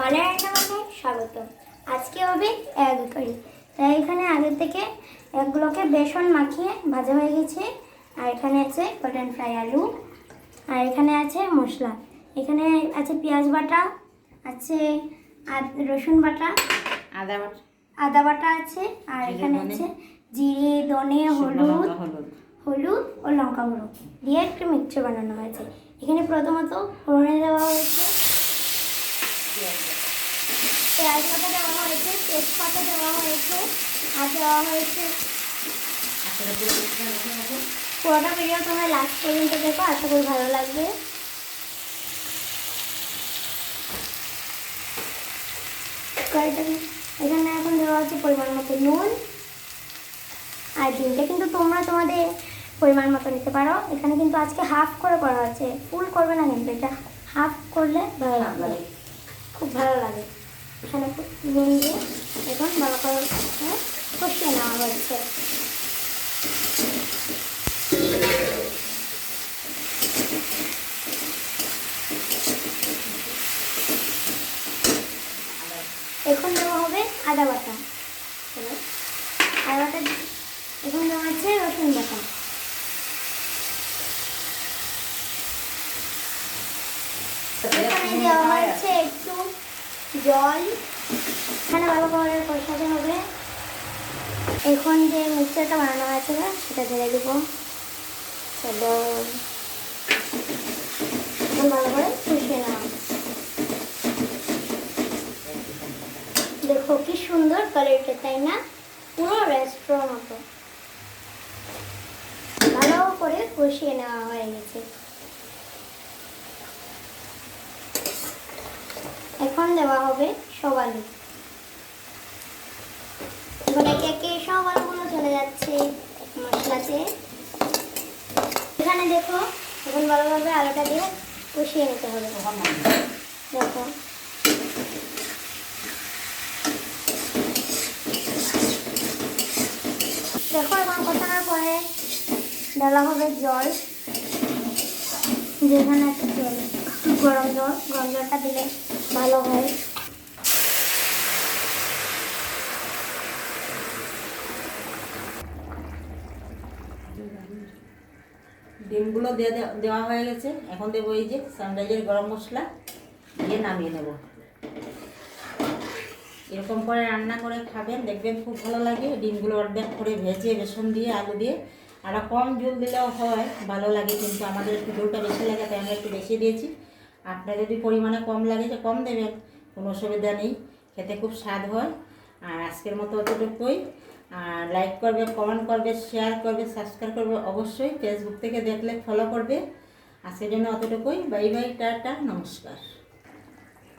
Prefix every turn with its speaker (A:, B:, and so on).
A: বাংলা রান্নাবান্নায় স্বাগত। আজকে হবে এগ কারি। তাই এখানে আগে থেকে এগগুলোকে বেসন মাখিয়ে ভাজা হয়ে গেছে। আর এখানে আছে বাটন ফ্রাই আলু, আর এখানে আছে মশলা। এখানে আছে পেঁয়াজ বাটা, আছে রসুন বাটা, আদা বাটা আছে, আর এখানে আছে জিরে, ধনে, হলুদ ও লঙ্কা গুঁড়ো দিয়ে একটা মিক্সচার বানানো হয়েছে। এখানে প্রথমত ফোড়নে দেওয়া হয়েছে পেঁয়াজ বাটা, দেওয়া হয়েছে তেজপাতা, দেওয়া হয়েছে আর দেওয়া হয়েছে। পুরোটা ভিডিও তোমরা লাস্ট পর্যন্ত দেখো, আশা করি ভালো লাগবে। এখানে এখন দেওয়া হচ্ছে পরিমাণ মতো নুন, আর ডিমটা কিন্তু তোমরা তোমাদের পরিমাণ মতো নিতে পারো। এখানে কিন্তু আজকে হাফ করে করা হচ্ছে, ফুল করবে না কিন্তু, এটা হাফ করলে ভালো লাগে, খুব ভালো লাগে। এখানে নুন দিয়ে এখন ভালো করে কষিয়ে নেওয়া হচ্ছে। এখন দেওয়া হবে আদা বাটা, আদা বাটা। এখন দেওয়া হচ্ছে রসুন বাটা। এখানে দেওয়া হচ্ছে একটু জল। এখানে ভালো করে কষাতে হবে। এখন যে মিক্সচারটা বানানো হয়েছে সেটা ঢেলে দেবো। চলো এখন ভালো করে কষিয়ে নেওয়া। দেখো কি সুন্দর কালারটা, তাই না? পুরো রেস্টুরেন্ট মতো ভালো করে কষিয়ে নেওয়া হয়ে গেছে। এখন দেওয়া হবে সব আলু। এখন একে একে সব আলুগুলো চলে যাচ্ছে মশলাতে। এখানে দেখো এখন ভালোভাবে আলুটা দিয়ে কষিয়ে নিতে হবে। দেখো দেখো এখন কষানোর পরে ঢালা হবে জল। যেখানে একটা জল, গরম জলটা দিলে ভালো হয়।
B: ডিমগুলো দেওয়া হয়ে গেছে। এখন দেবো এই যে সানরাইজের গরম মশলা দিয়ে নামিয়ে নেব। এরকম করে রান্না করে খাবেন, দেখবেন খুব ভালো লাগে। ডিমগুলো অর্ধেক করে ভেজে বেসন দিয়ে আলু দিয়ে, আর কম ঝোল দিলেও হয়, ভালো লাগে। কিন্তু আমাদের একটু ঝোলটা বেশি লাগে, তাই আমরা একটু বেশি দিয়েছি। আপনার যদি পরিমাণে কম লাগে যে কম দেবেন, কোনো অসুবিধা নেই, খেতে খুব স্বাদ হয়। আর আজকের মতো অতটুকুই। আর লাইক করবে, কমেন্ট করবে, শেয়ার করবে, সাবস্ক্রাইব করবে অবশ্যই। ফেসবুক থেকে দেখলে ফলো করবে। আজকের জন্য অতটুকুই। বাই বাই, টাটা, নমস্কার।